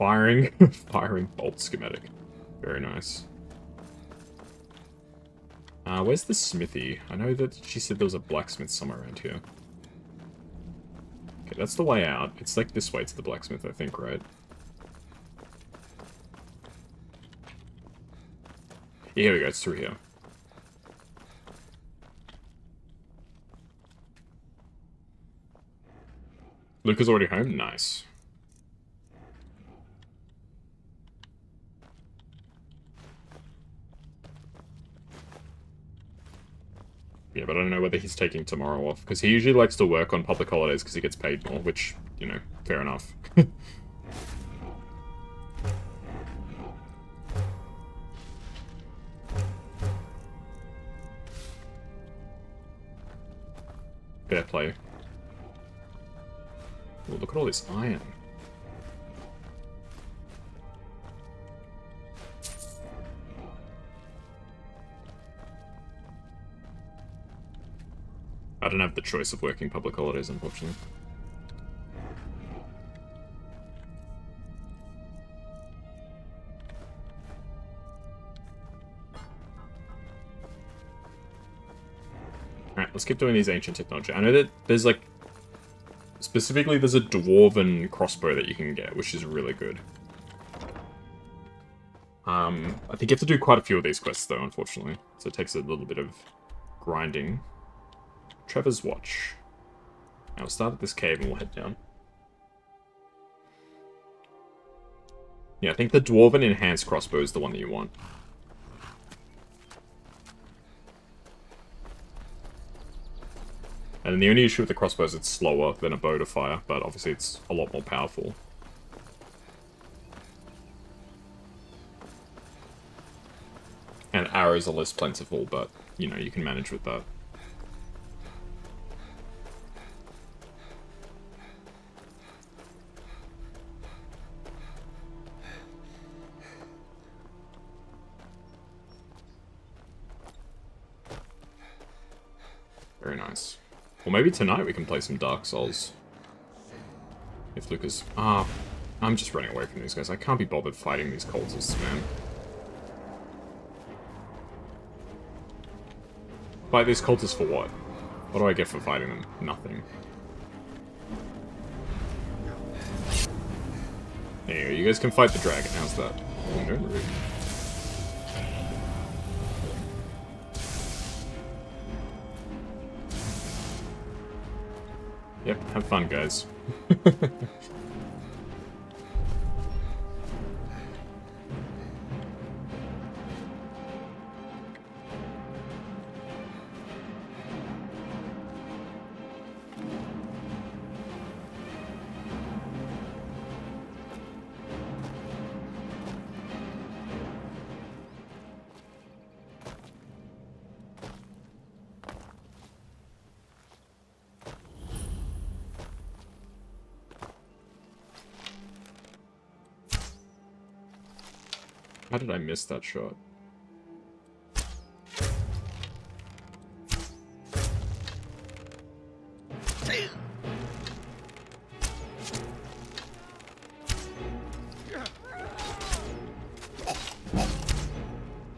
Firing, firing bolt schematic. Very nice. Where's the smithy? I know that she said there was a blacksmith somewhere around here. Okay, that's the way out. It's like this way to the blacksmith, I think, right? Yeah, here we go, it's through here. Luke is already home? Nice. Yeah, but I don't know whether he's taking tomorrow off, because he usually likes to work on public holidays because he gets paid more, which, you know, fair enough. Fair play. Ooh, look at all this iron. I don't have the choice of working public holidays, unfortunately. Alright, let's keep doing these ancient technology. I know that there's like... Specifically, there's a dwarven crossbow that you can get, which is really good. I think you have to do quite a few of these quests, though, unfortunately. So it takes a little bit of grinding. Trevor's watch. Now we'll start at this cave and we'll head down. Yeah, I think the Dwemer Enhanced Crossbow is the one that you want. And then the only issue with the crossbow is it's slower than a bow to fire, but obviously it's a lot more powerful. And arrows are less plentiful, but, you know, you can manage with that. Very nice. Well, maybe tonight we can play some Dark Souls. If Lucas... I'm just running away from these guys. I can't be bothered fighting these cultists, man. Fight these cultists for what? What do I get for fighting them? Nothing. There you go. You guys can fight the dragon. How's that? Oh, don't rude. Yep, have fun, guys. How did I miss that shot?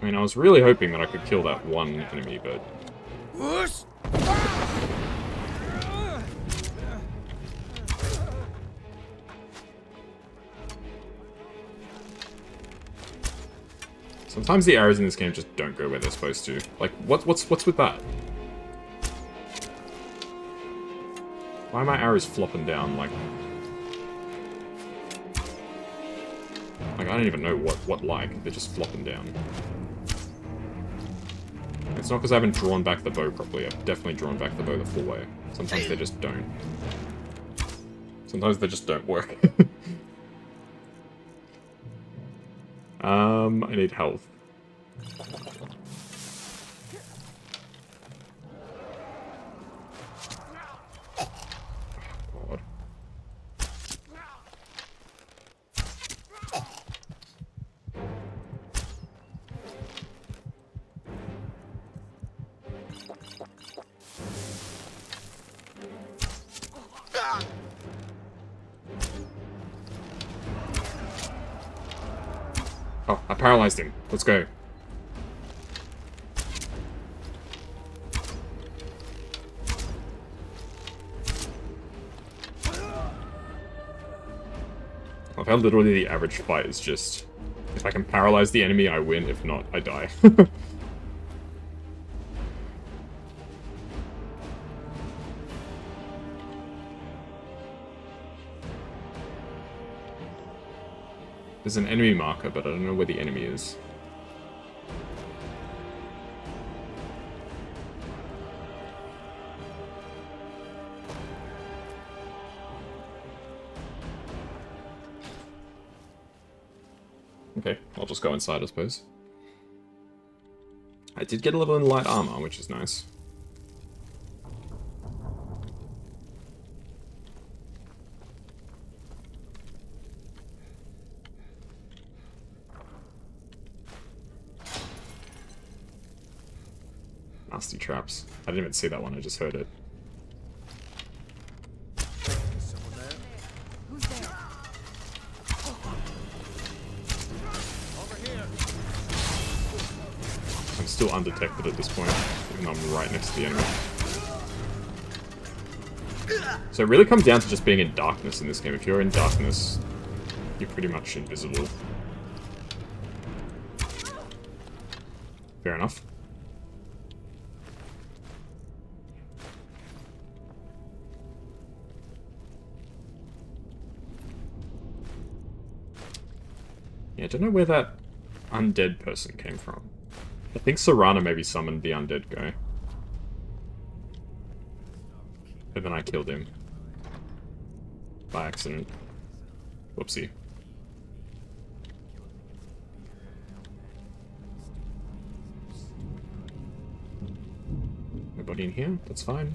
I mean, I was really hoping that I could kill that one enemy, but... Sometimes the arrows in this game just don't go where they're supposed to. Like, what's with that? Why are my arrows flopping down, like... Like, I don't even know what like. They're just flopping down. It's not because I haven't drawn back the bow properly. I've definitely drawn back the bow the full way. Sometimes they just don't. Sometimes they just don't work. I need health. God. paralyzed him. Let's go. I've had literally the average fight is just... If I can paralyze the enemy, I win. If not, I die. There's an enemy marker, but I don't know where the enemy is. Okay, I'll just go inside, I suppose. I did get a level in light armor, which is nice. Nasty traps. I didn't even see that one, I just heard it. Someone there? Who's there? Over here. I'm still undetected at this point, even though I'm right next to the enemy. So it really comes down to just being in darkness in this game. If you're in darkness, you're pretty much invisible. Fair enough. Yeah, I don't know where that undead person came from. I think Serana maybe summoned the undead guy. And then I killed him. By accident. Whoopsie. Nobody in here? That's fine.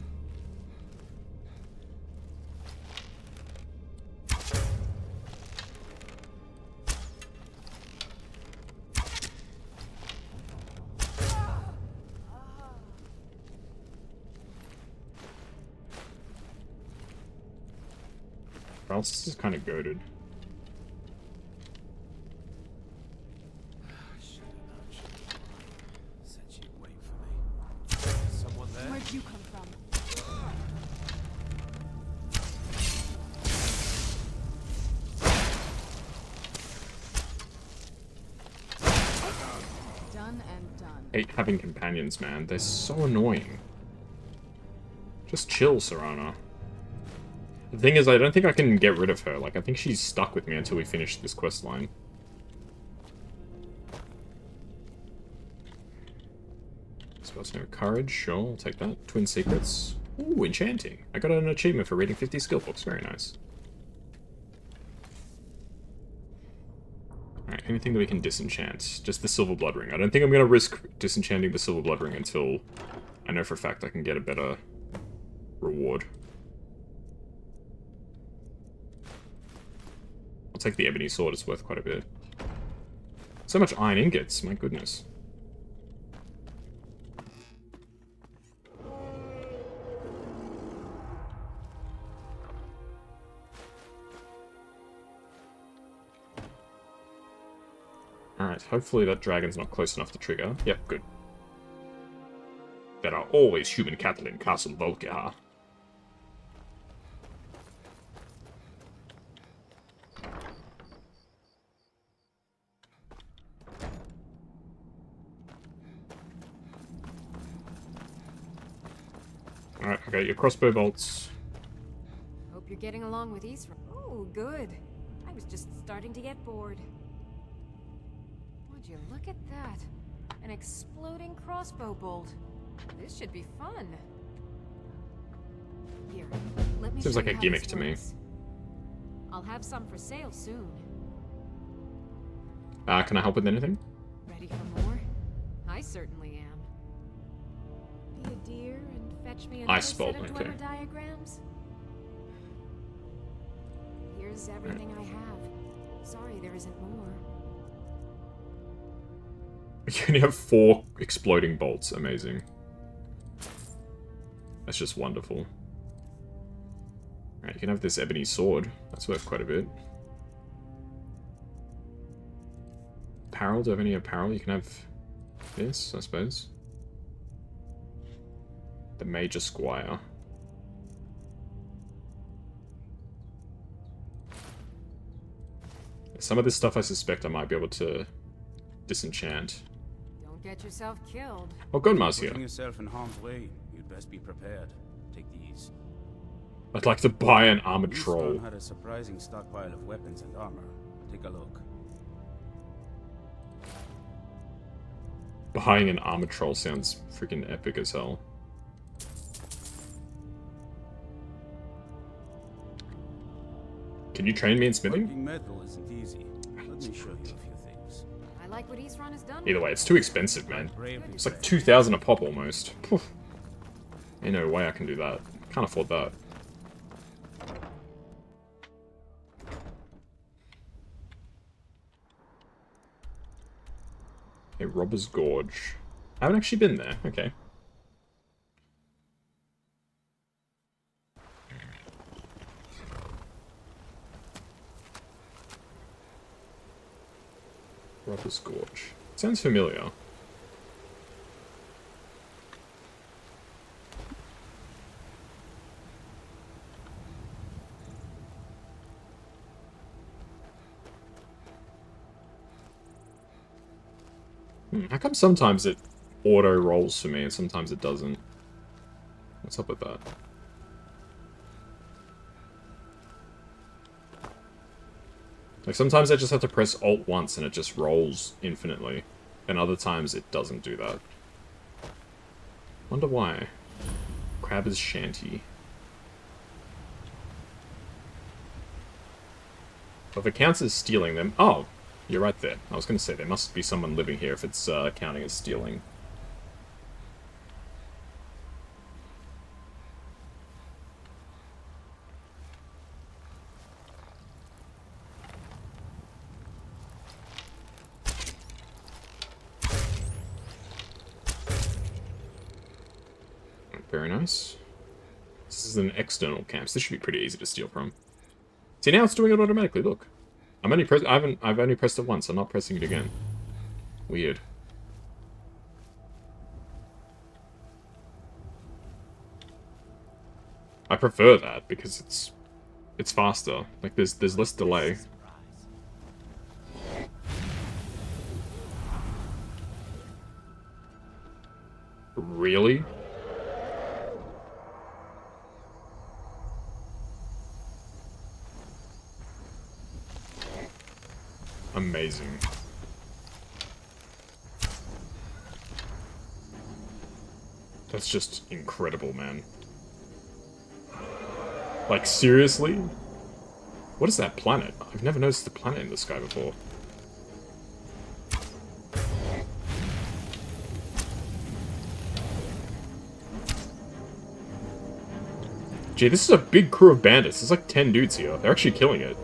This is kind of goated. Said you'd wait for me. Someone there? Where'd you come from? Done and done. Hate having companions, man. They're so annoying. Just chill, Serana. The thing is, I don't think I can get rid of her. Like, I think she's stuck with me until we finish this quest line. Supposed to know courage, sure, I'll take that. Twin secrets. Ooh, enchanting. I got an achievement for reading 50 skill books, very nice. Alright, anything that we can disenchant. Just the silver blood ring. I don't think I'm going to risk disenchanting the silver blood ring until I know for a fact I can get a better reward. I'll take the ebony sword, it's worth quite a bit. So much iron ingots, my goodness. Alright, hopefully that dragon's not close enough to trigger. Yep, good. There are always human cattle in Castle Volkihar. Alright, okay, your crossbow bolts. Hope you're getting along with Isra. Oh, good. I was just starting to get bored. Would you look at that? An exploding crossbow bolt. This should be fun. Here, let me Seems show like you a how gimmick this to me. works. I'll have some for sale soon. Can I help with anything? Ready for more? I certainly am. Be a dear and fetch me another Ice set bolt, of okay. Dwemer diagrams. Here's everything I have. Sorry there isn't more. You only have 4 exploding bolts. Amazing. That's just wonderful. Alright, you can have this ebony sword. That's worth quite a bit. apparel? Do I have any apparel? You can have this, I suppose. The Major Squire. Some of this stuff I suspect I might be able to disenchant. Don't get yourself killed. Oh, good, Marcia. Putting yourself in harm's way, you'd best be prepared. Take these. I'd like to buy an armored Each troll. one had a surprising stockpile of weapons and armor. Take a look. Buying an armored troll sounds freaking epic as hell. Can you train me in smithing? Working metal isn't easy. Let me show you a few things. I like what Eastron has done. Either way, it's too expensive, man. Bravely It's like said. 2,000 a pop almost. Poof. Ain't no way I can do that. Can't afford that. A Robber's Gorge. I haven't actually been there. Okay. Robber's Gorge. Sounds familiar. How come sometimes it auto-rolls for me and sometimes it doesn't? What's up with that? Like, sometimes I just have to press Alt once and it just rolls infinitely. And other times it doesn't do that. Wonder why. Crabber's Shanty. Well, if it counts as stealing them... Oh! You're right there. I was going to say, there must be someone living here if it's counting as stealing. Very nice. This is an external camp, so this should be pretty easy to steal from. See, now it's doing it automatically, look. I've only pressed it once, I'm not pressing it again. Weird. I prefer that because it's faster. Like there's less delay. Really? Amazing. That's just incredible, man. Like, seriously? What is that planet? I've never noticed the planet in the sky before. Gee, this is a big crew of bandits. There's like 10 dudes here. They're actually killing it.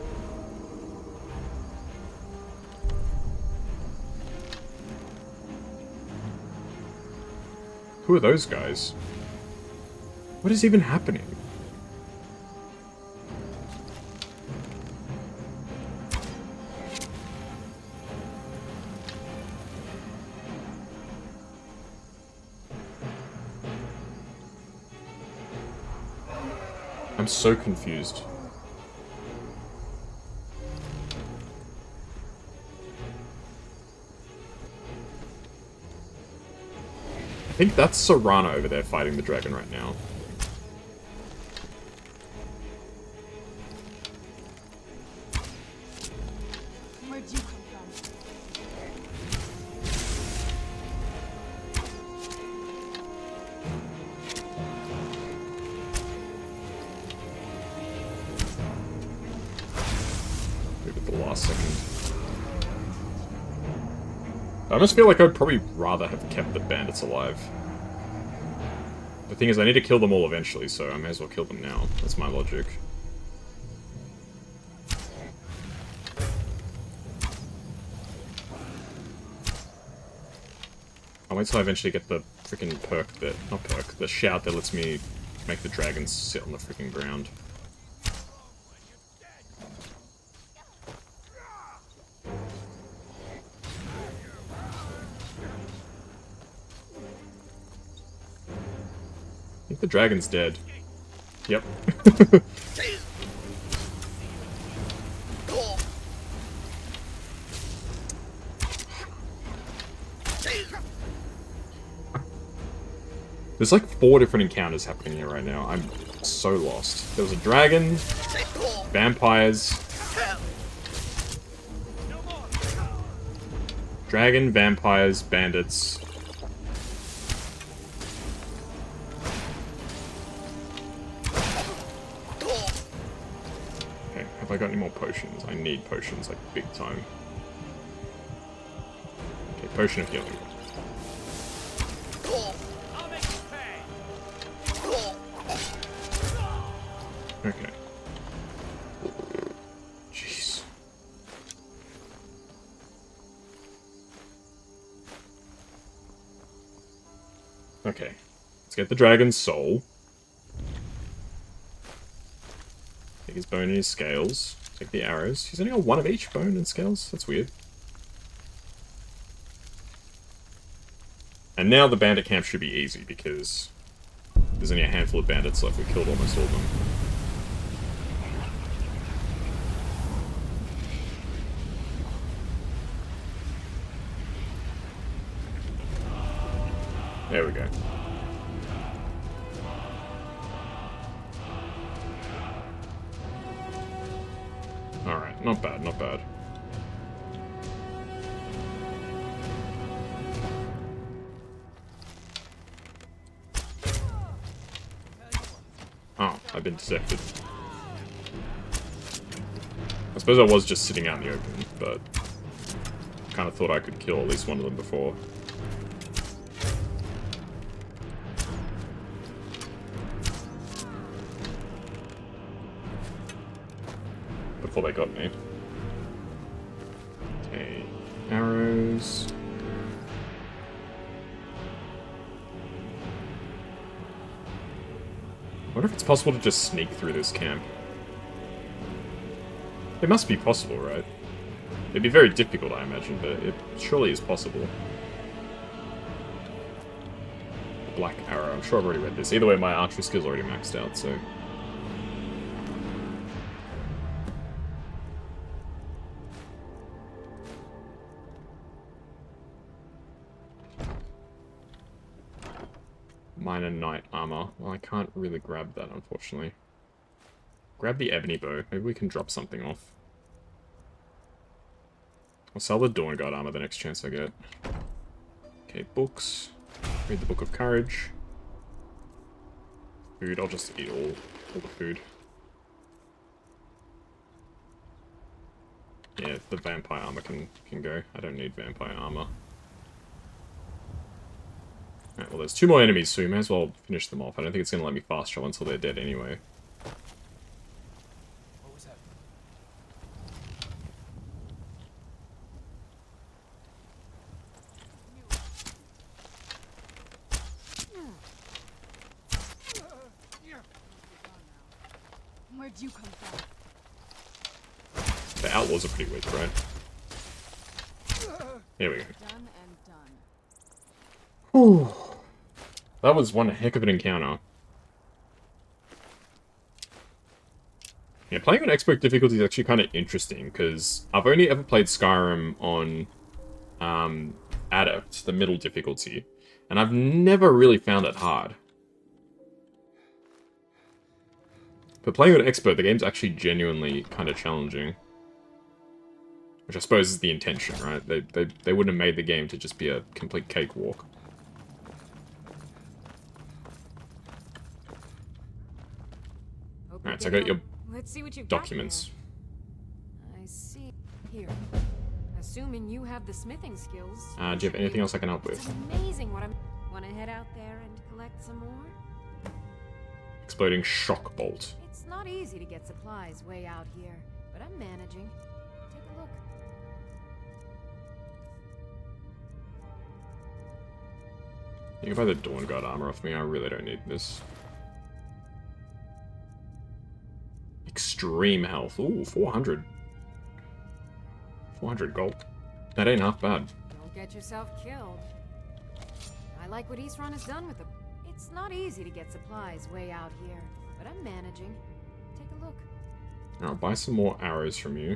Who are those guys? What is even happening? I'm so confused. I think that's Serrano over there fighting the dragon right now. Where'd you come Move at the last second. I almost feel like I'd probably rather have kept the bandits alive. The thing is, I need to kill them all eventually, so I may as well kill them now. That's my logic. I'll wait till I eventually get the freaking perk that... not perk, the shout that lets me make the dragons sit on the freaking ground. The dragon's dead. Yep. There's like 4 different encounters happening here right now. I'm so lost. There was a dragon, vampires, dragon, vampires, bandits. Okay, have I got any more potions? I need potions like big time. Okay, potion of healing. Okay. Jeez. Okay. Let's get the dragon's soul. Take his bone and his scales. Take the arrows. He's only got 1 of each, bone and scales. That's weird. And now the bandit camp should be easy because there's only a handful of bandits left. We killed almost all of them. There we go. Alright, not bad, not bad. Oh, I've been detected. I suppose I was just sitting out in the open, but kind of thought I could kill at least one of them before. Before they got me. Okay, arrows. I wonder if it's possible to just sneak through this camp. It must be possible, right? It'd be very difficult, I imagine, but it surely is possible. Black arrow. I'm sure I've already read this. Either way, my archery skill's already maxed out, so... Minor knight armor. Well, I can't really grab that, unfortunately. Grab the ebony bow. Maybe we can drop something off. I'll sell the Dawn Guard armor the next chance I get. Okay, books. Read the Book of Courage. Food. I'll just eat all the food. Yeah, the vampire armor can go. I don't need vampire armor. Alright, well there's 2 more enemies, so we may as well finish them off. I don't think it's going to let me fast travel until they're dead anyway. What was that? Where'd you come from? The outlaws are pretty weak, right? There we go. Done and done. Whew. That was one heck of an encounter. Yeah, playing on expert difficulty is actually kind of interesting, because I've only ever played Skyrim on Adept, the middle difficulty, and I've never really found it hard. But playing on expert, the game's actually genuinely kind of challenging. Which I suppose is the intention, right? They wouldn't have made the game to just be a complete cakewalk. Alright, so I got your Let's see what you've documents. got there. I see. Here. Assuming you have the smithing skills. Do you have anything else I can help with? It's amazing what I'm... Want to head out there and collect some more? Exploding shock bolt. It's not easy to get supplies way out here, but I'm managing. Take a look. You can buy the Dawn Guard armor off me. I really don't need this. Extreme health. Ooh, 400. 400 gold. That ain't half bad. Don't get yourself killed. I like what East Run has done with them. It's not easy to get supplies way out here, but I'm managing. Take a look. I'll buy some more arrows from you.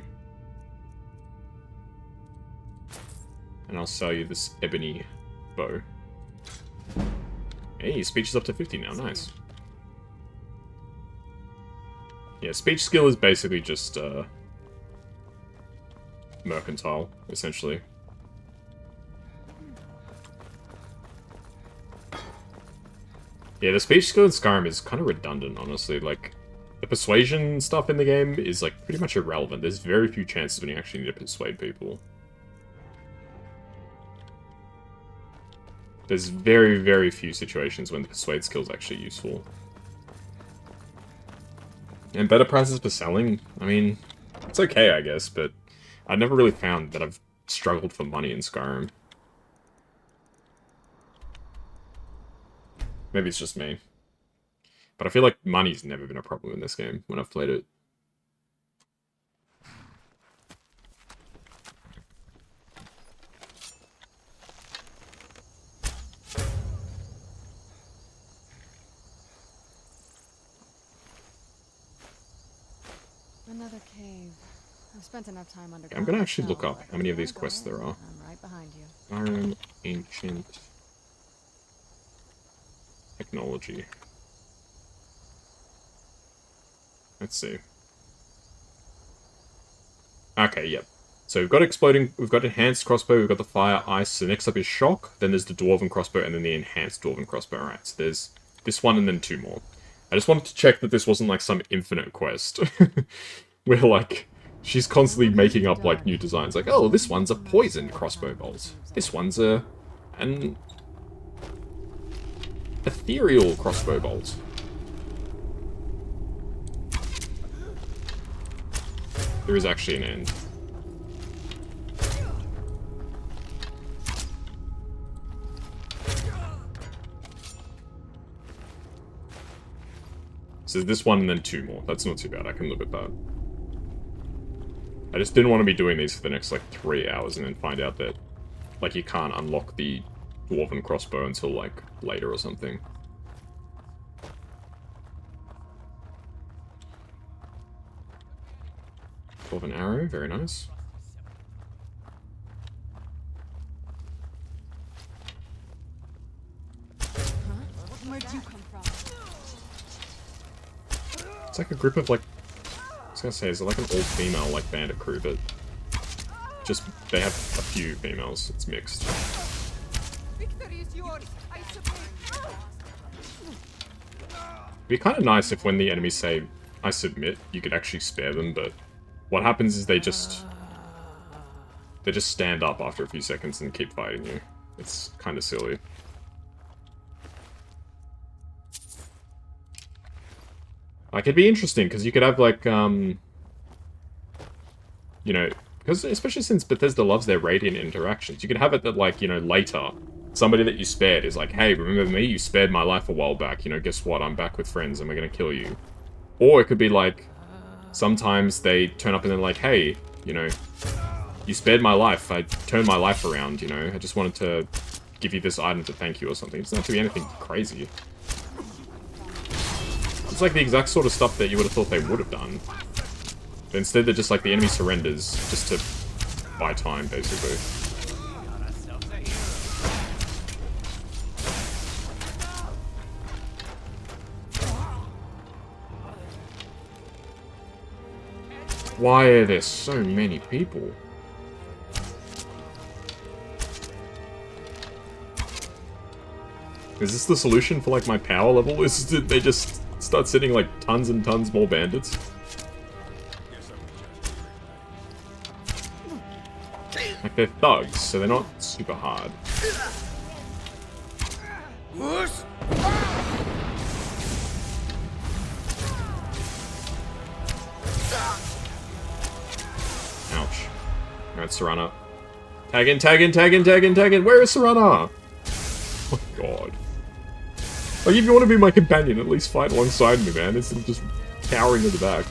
And I'll sell you this ebony bow. Hey, speech is up to 50 now, nice. Yeah, speech skill is basically just, mercantile, essentially. Yeah, the speech skill in Skyrim is kind of redundant, honestly. Like, the persuasion stuff in the game is, like, pretty much irrelevant. There's very few chances when you actually need to persuade people. There's very, very few situations when the persuade skill is actually useful. And better prices for selling? I mean, it's okay, I guess, but I've never really found that I've struggled for money in Skyrim. Maybe it's just me. But I feel like money's never been a problem in this game when I've played it. Another cave. I've spent enough time underground. I'm gonna actually look myself, up but how many of if you these wanna quests go, there are. I'm right behind you. Iron, Ancient, Technology. Let's see. Okay, yep. So we've got exploding, we've got enhanced crossbow, we've got the fire, ice, so next up is shock, then there's the dwarven crossbow, and then the enhanced dwarven crossbow. Alright, so there's this one and then two more. I just wanted to check that this wasn't like some infinite quest. Where like, she's constantly making up like new designs. Like, oh, this one's a poison crossbow bolt. This one's an ethereal crossbow bolt. There is actually an end. So this one and then two more. That's not too bad. I can live with that. I just didn't want to be doing these for the next, like, 3 hours and then find out that, like, you can't unlock the dwarven crossbow until, like, later or something. Dwarven arrow, very nice. Where'd you come from? It's like a group of, like, I was gonna say, is it like an all-female, like, bandit crew, but just, they have a few females. It's mixed. Victory is yours. I submit. It'd be kind of nice if when the enemies say, I submit, you could actually spare them, but what happens is they just stand up after a few seconds and keep fighting you. It's kind of silly. Like, it'd be interesting, because you could have, like, you know, because especially since Bethesda loves their Radiant interactions, you could have it that, like, you know, later, somebody that you spared is like, hey, remember me? You spared my life a while back, you know, guess what? I'm back with friends and we're gonna kill you. Or it could be like, sometimes they turn up and they're like, hey, you know, you spared my life, I turned my life around, you know, I just wanted to give you this item to thank you or something. It doesn't have to be anything crazy. It's like the exact sort of stuff that you would have thought they would have done. But instead they're just like, the enemy surrenders just to buy time, basically. Why are there so many people? Is this the solution for, like, my power level? Is that they just start sending, like, tons and tons more bandits? Like, they're thugs, so they're not super hard. Ouch. Alright, Serana. Tag in, tag in, tag in, tag in, tag in! Where is Serana? Oh my god. Like, if you want to be my companion, at least fight alongside me, man, instead of just cowering at the back.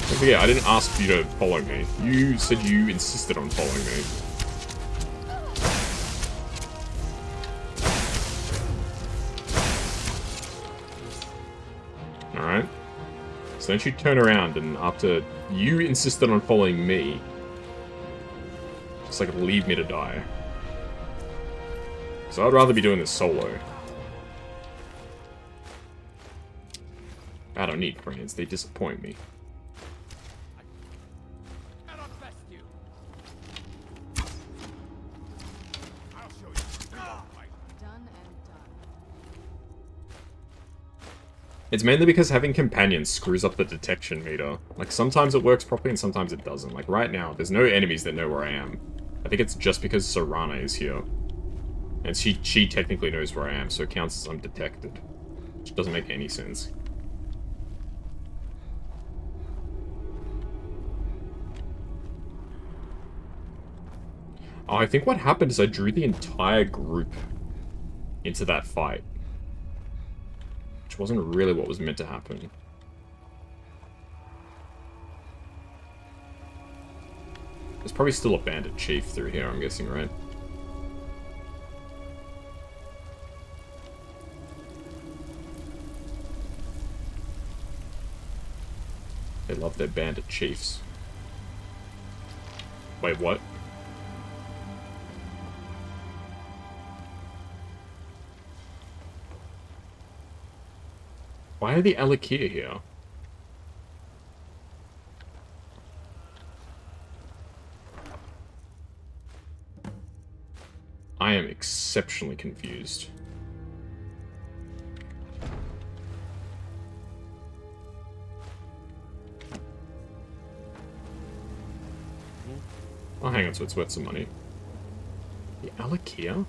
Don't forget, I didn't ask you to follow me. You said you insisted on following me. So don't you turn around and after you insisted on following me, just like leave me to die. So I'd rather be doing this solo. I don't need friends, they disappoint me. Cannot best you. I'll show you. Done and done. It's mainly because having companions screws up the detection meter. Like, sometimes it works properly and sometimes it doesn't. Like, right now, there's no enemies that know where I am. I think it's just because Serana is here. And she technically knows where I am, so it counts as undetected. Which doesn't make any sense. Oh, I think what happened is I drew the entire group into that fight. Which wasn't really what was meant to happen. There's probably still a bandit chief through here, I'm guessing, right? They love their bandit chiefs. Wait, what? Why are the Alakir here? I am exceptionally confused. Oh, hang on, so it's worth some money. The Alakir?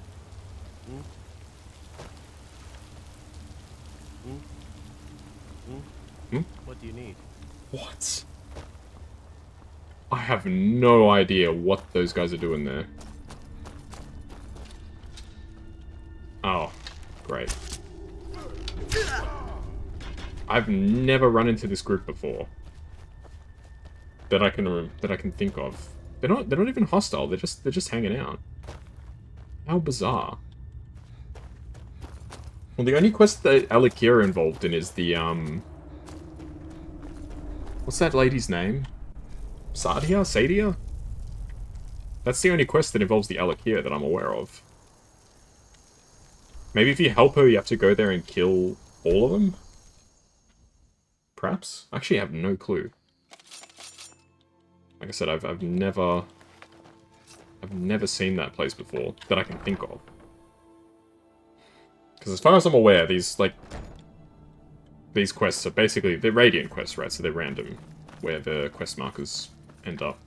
What do you need? What? I have no idea what those guys are doing there. Oh, great. I've never run into this group before. That I can think of. They're not even hostile. They're just hanging out. How bizarre. Well, the only quest that Alakir are involved in is the what's that lady's name? Sadia? Sadia? That's the only quest that involves the Alakir that I'm aware of. Maybe if you help her, you have to go there and kill all of them? Perhaps? I actually have no clue. Like I said, I've never seen that place before that I can think of. Because as far as I'm aware, these quests are basically, they're radiant quests, right? So they're random, where the quest markers end up.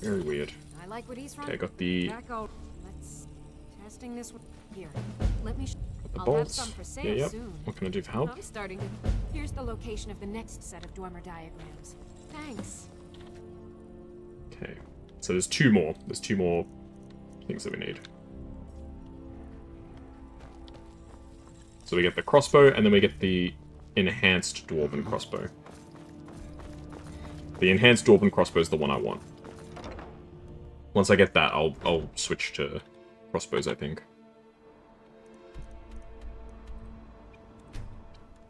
Very weird. I like what he's Okay, got the Back out. Let's testing this one here. Let me. the I'll have bolts. some for sale Yeah, yep. soon. What can I do for help? I'm starting to. Here's the location of the next set of Dwemer diagrams. Thanks. Okay. So there's two more. There's two more things that we need. So we get the crossbow, and then we get the enhanced dwarven crossbow. The enhanced dwarven crossbow is the one I want. Once I get that, I'll switch to crossbows, I think.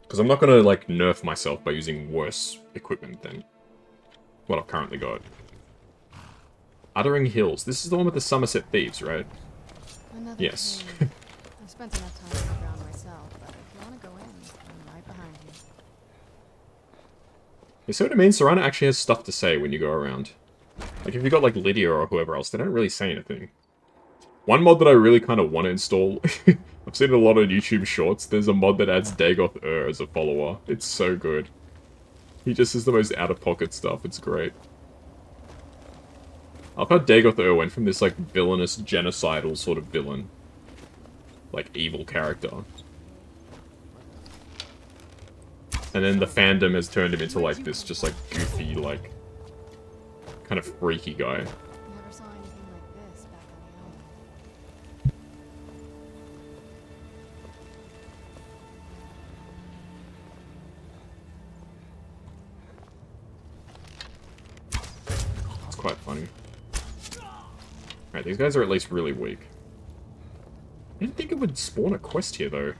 Because I'm not going to, like, nerf myself by using worse equipment than what I've currently got. Uttering Hills. This is the one with the Somerset Thieves, right? Another Yes. cave. I've spent enough time on the ground myself, but if you want to go in, I'm right behind you. You see what I mean? Serana actually has stuff to say when you go around. Like, if you got, like, Lydia or whoever else, they don't really say anything. One mod that I really kind of want to install, I've seen a lot on YouTube shorts, there's a mod that adds Dagoth as a follower. It's so good. He just is the most out-of-pocket stuff, it's great. I've heard Dagoth went from this, like, villainous, genocidal sort of villain. Like, evil character. And then the fandom has turned him into, like, this just, like, goofy, like, kind of freaky guy. Never saw anything like this back on the island. It's quite funny. Alright, these guys are at least really weak. I didn't think it would spawn a quest here, though.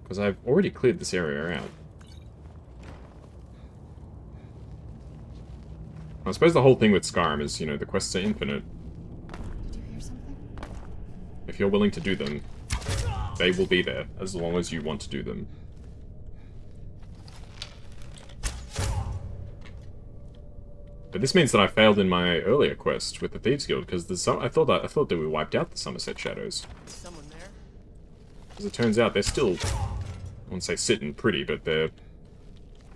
Because I've already cleared this area out. I suppose the whole thing with Skyrim is, you know, the quests are infinite. Did you hear something? If you're willing to do them, they will be there, as long as you want to do them. But this means that I failed in my earlier quest with the Thieves Guild, because I thought that we wiped out the Somerset Shadows. Is someone there? As it turns out, they're still, I wouldn't say sitting pretty, but they're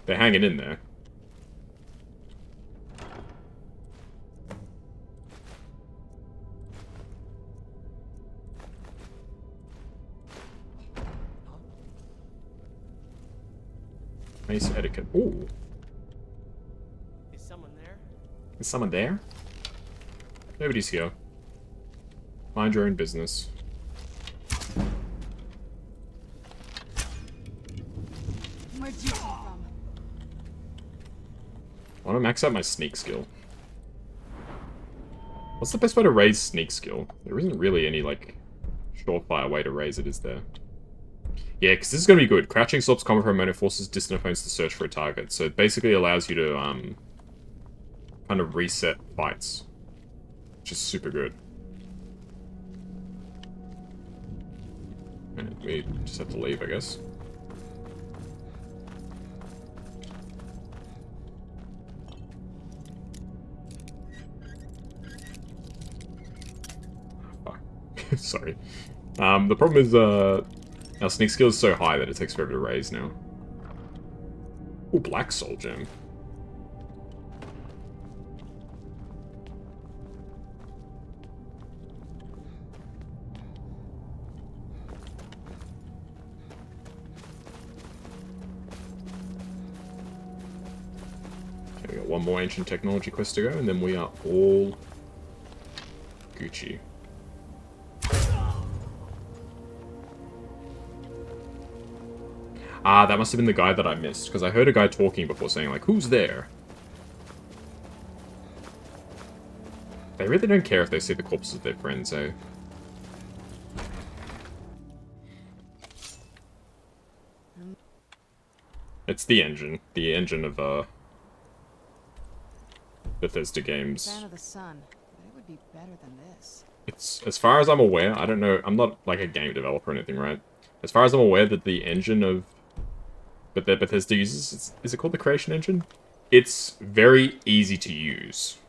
hanging in there. Nice etiquette. Ooh. Is someone there? Is someone there? Nobody's here. Mind your own business. Where'd you come from? I want to max out my sneak skill. What's the best way to raise sneak skill? There isn't really any, like, surefire way to raise it, is there? Yeah, because this is going to be good. Crouching stops combat for a moment, forces distant opponents to search for a target. So it basically allows you to, kind of reset fights. Which is super good. And we just have to leave, I guess. Fuck. Sorry. The problem is, our sneak skill is so high that it takes forever to raise now. Ooh, Black Soul Gem. Okay, we got one more Ancient Technology quest to go, and then we are all Gucci. Ah, that must have been the guy that I missed, because I heard a guy talking before saying, like, who's there? They really don't care if they see the corpses of their friends, eh? It's the engine of, Bethesda games. Fan of the sun, but it would be better than this. It's, as far as I'm aware, I don't know, I'm not, like, a game developer or anything, right? As far as I'm aware, that the engine of that Bethesda uses, is it called the Creation Engine? It's very easy to use.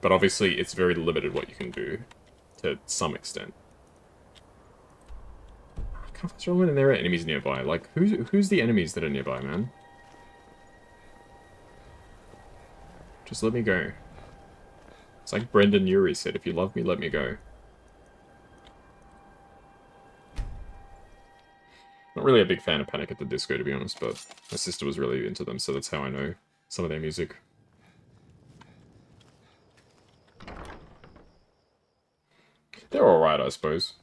But obviously, it's very limited what you can do, to some extent. I can't find when there are enemies nearby. Like, who's the enemies that are nearby, man? Just let me go. It's like Brendan Urie said, if you love me, let me go. Not really a big fan of Panic at the Disco, to be honest, but my sister was really into them, so that's how I know some of their music. They're alright, I suppose.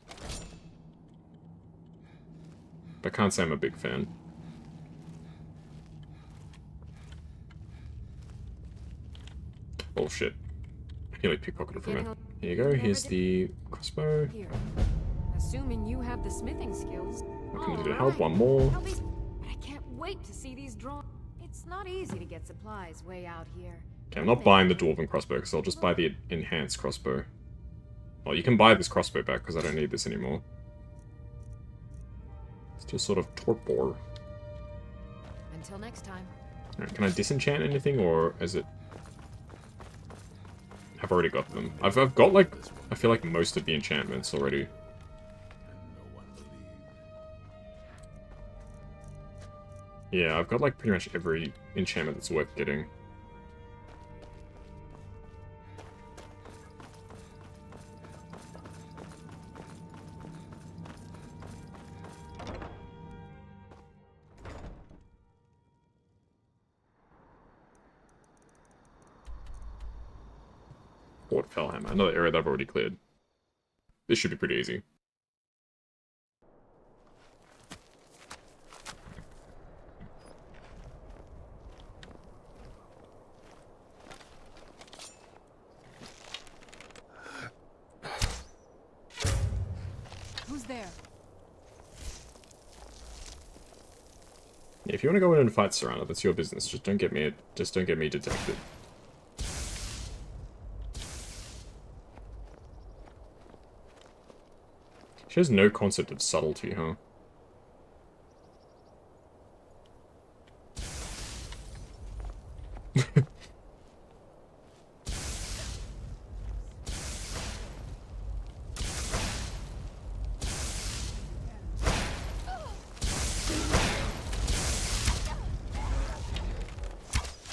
But I can't say I'm a big fan. Oh shit. I nearly pickpocketed from it. Here you go, here's the crossbow. Here. Assuming you have the smithing skills. I can do to help, one more. But I can't wait to see these drawn. It's not easy to get supplies way out here. Okay, I'm not buying the Dwarven crossbow, because I'll just buy the Enhanced Crossbow. Well, you can buy this crossbow back, because I don't need this anymore. It's just sort of torpor. Until next time. Alright, can I disenchant anything, or is it... I've already got them. I've got, like, I feel like most of the enchantments already. Yeah, I've got, like, pretty much every enchantment that's worth getting. Fort Fellhammer, another area that I've already cleared. This should be pretty easy. If you want to go in and fight Serana, that's your business. Just don't get me detected. She has no concept of subtlety, huh?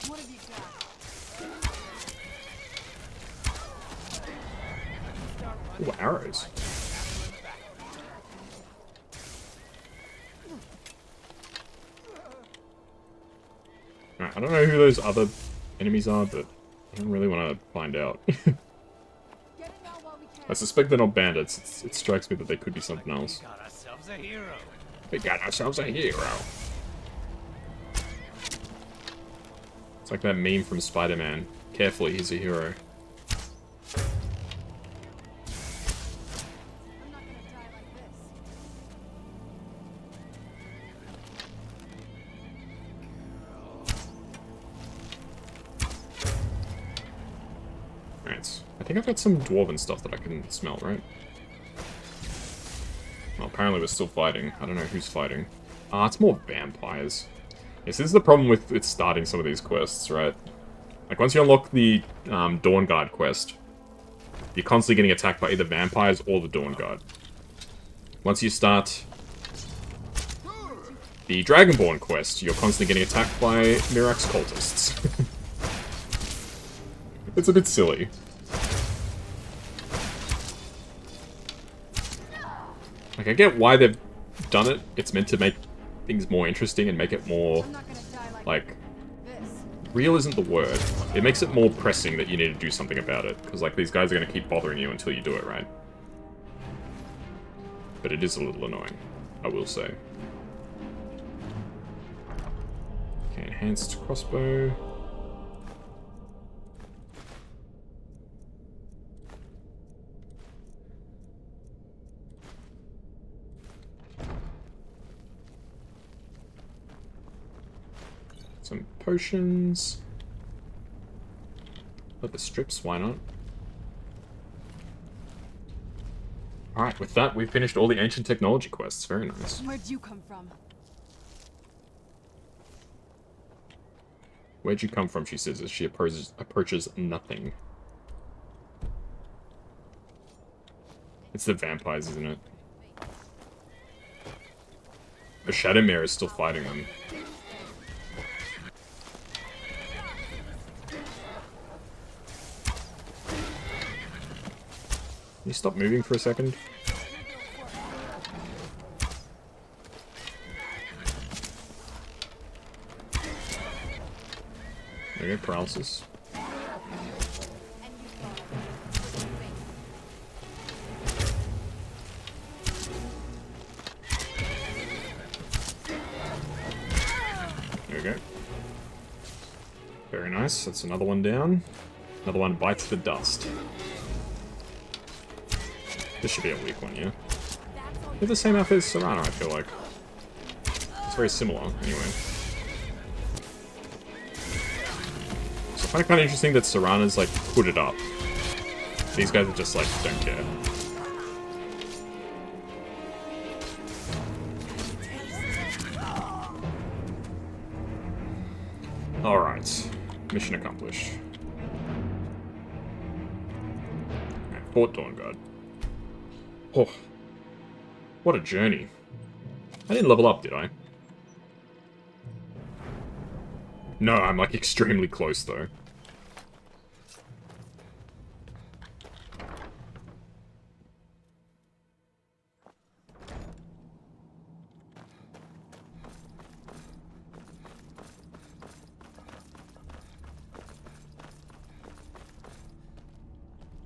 What have you got? Ooh, arrows. Alright, I don't know who those other enemies are, but I don't really want to find out. I suspect they're not bandits. It strikes me that they could be something else. Got ourselves a hero. We got ourselves a hero. It's like that meme from Spider-Man. Carefully, he's a hero. I'm not gonna die like this. Alright, I think I've got some dwarven stuff that I can smell, right? Well, apparently we're still fighting. I don't know who's fighting. It's more vampires. Yes, this is the problem with starting some of these quests, right? Like, once you unlock the Dawn Guard quest, you're constantly getting attacked by either vampires or the Dawn Guard. Once you start the Dragonborn quest, you're constantly getting attacked by Mirax cultists. It's a bit silly. Like, I get why they've done it. It's meant to make things more interesting and make it more, I'm not gonna die like, this. real isn't the word. It makes it more pressing that you need to do something about it. Because, like, these guys are going to keep bothering you until you do it, right? But it is a little annoying, I will say. Okay, enhanced crossbow. Some potions. Leather strips, why not? Alright, with that, we've finished all the ancient technology quests. Very nice. Where'd you come from? Where'd you come from, she says, as she approaches nothing. It's the vampires, isn't it? The Shadowmere is still fighting them. Can you stop moving for a second? There you go, paralysis. There we go. Very nice, that's another one down. Another one bites the dust. This should be a weak one, yeah? They have the same outfit as Serana, I feel like. It's very similar, anyway. So I find it kind of interesting that Serana's, like, put it up. These guys are just, like, don't care. Alright. Mission accomplished. Alright, Fort Dawnguard. Oh, what a journey. I didn't level up, did I? No, I'm like extremely close though.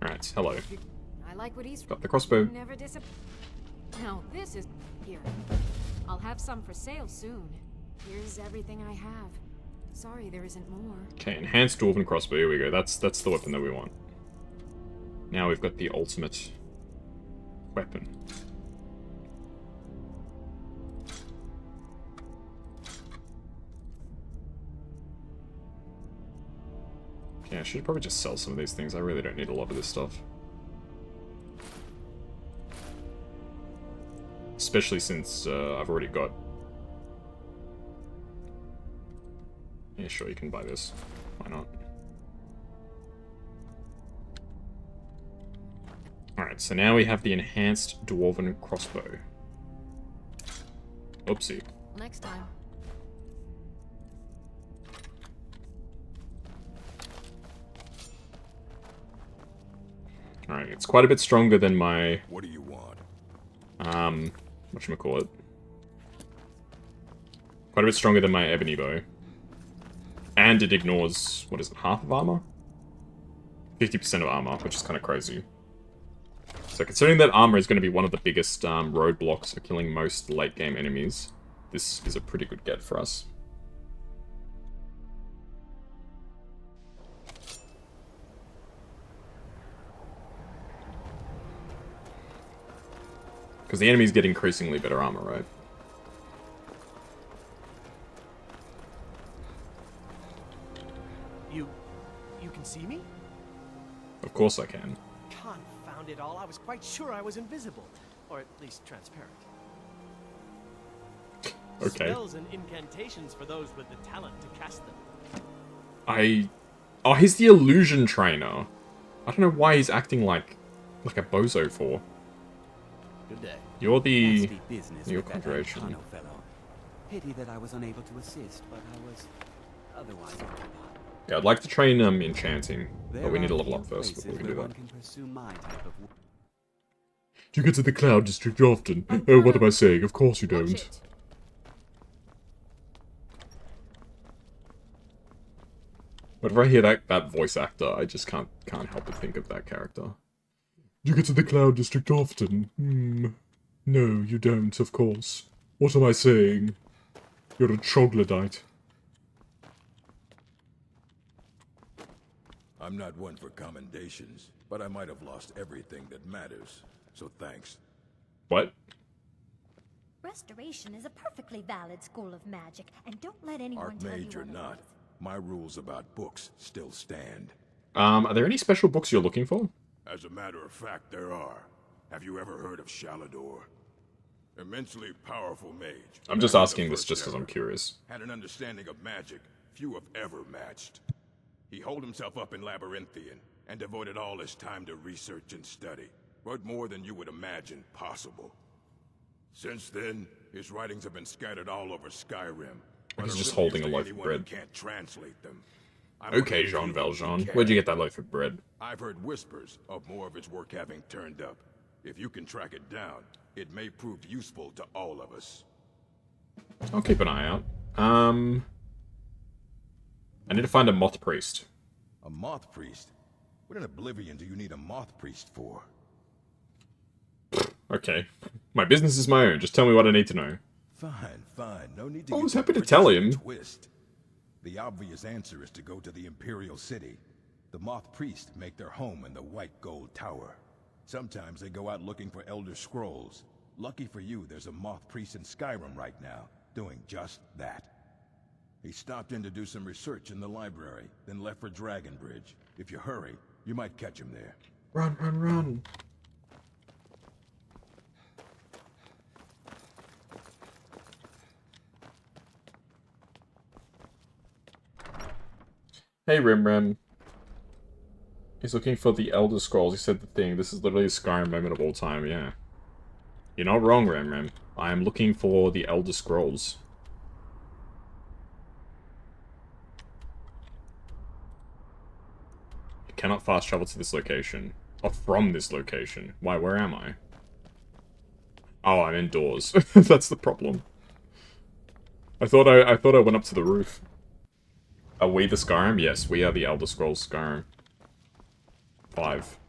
Alright, hello. I like what he's Got the crossbow. never disappoint. Now this is here. I'll have some for sale soon. Here's everything I have. Sorry there isn't more. Okay, enhanced dwarven crossbow, here we go. That's the weapon that we want. Now we've got the ultimate weapon. I should probably just sell some of these things. I really don't need a lot of this stuff. Especially since I've already got... Yeah, sure, you can buy this. Why not? Alright, so now we have the Enhanced Dwarven Crossbow. Oopsie. Next time. Alright, it's quite a bit stronger than my... What do you want? Whatchamacallit? Quite a bit stronger than my ebony bow. And it ignores, what is it, half of armor? 50% of armor, which is kind of crazy. So considering that armor is going to be one of the biggest roadblocks for killing most late game enemies, this is a pretty good get for us. Because the enemies get increasingly better armor, right? You can see me? Of course I can. Confound it all, I was quite sure I was invisible. Or at least transparent. Okay. Spells and incantations for those with the talent to cast them. Oh, he's the illusion trainer. I don't know why he's acting like a bozo for. Good day. You're the... Must be business Your with that conjuration. Arcano fellow. Pity that I was unable to assist, but I was otherwise occupied. Yeah, I'd like to train enchanting, There but we need to are level few up first places before we can where do one that. can pursue my type of work. Do you get to the Cloud District often? Oh, what am I saying? Of course you Watch don't. it. Whenever I hear that voice actor, I just can't help but think of that character. Do you get to the Cloud District often? No, you don't, of course. What am I saying? You're a troglodyte. I'm not one for commendations, but I might have lost everything that matters. So thanks. What? Restoration is a perfectly valid school of magic, and don't let anyone tell you Archmage or not, otherwise. my rules about books still stand. Are there any special books you're looking for? As a matter of fact, there are. Have you ever heard of Shalador? Immensely powerful mage. I'm just Back in the asking this First just because I'm Era. curious. Had an understanding of magic few have ever matched. He holed himself up in Labyrinthian and devoted all his time to research and study, but more than you would imagine possible. Since then, his writings have been scattered all over Skyrim. but He's are just of holding use a to loaf of anyone bread. who can't translate them. I'm Okay, one of the Jean few who Valjean. can. Where'd you get that loaf of bread? I've heard whispers of more of its work having turned up. If you can track it down, it may prove useful to all of us. I'll keep an eye out. I need to find a moth priest. A moth priest? What in Oblivion do you need a moth priest for? Okay. My business is my own. Just tell me what I need to know. Fine, fine. No need to I get was the happy to British tell him. Twist. The obvious answer is to go to the Imperial City. The moth priests make their home in the White Gold Tower. Sometimes they go out looking for Elder Scrolls. Lucky for you, there's a moth priest in Skyrim right now, doing just that. He stopped in to do some research in the library, then left for Dragonbridge. If you hurry, you might catch him there. Run, run, run. Hey, Rimram. He's looking for the Elder Scrolls. He said the thing. This is literally a Skyrim moment of all time, yeah. You're not wrong, Rimram. I am looking for the Elder Scrolls. I cannot fast travel to this location. Or from this location. Why, where am I? Oh, I'm indoors. That's the problem. I thought I went up to the roof. Are we the Skyrim? Yes, we are the Elder Scrolls Skyrim. 5.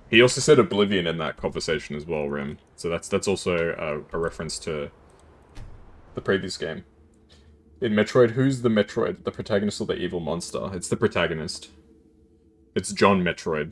He also said Oblivion in that conversation as well, Rim. So that's also a reference to the previous game. In Metroid, who's the Metroid? The protagonist or the evil monster? It's the protagonist. It's John Metroid.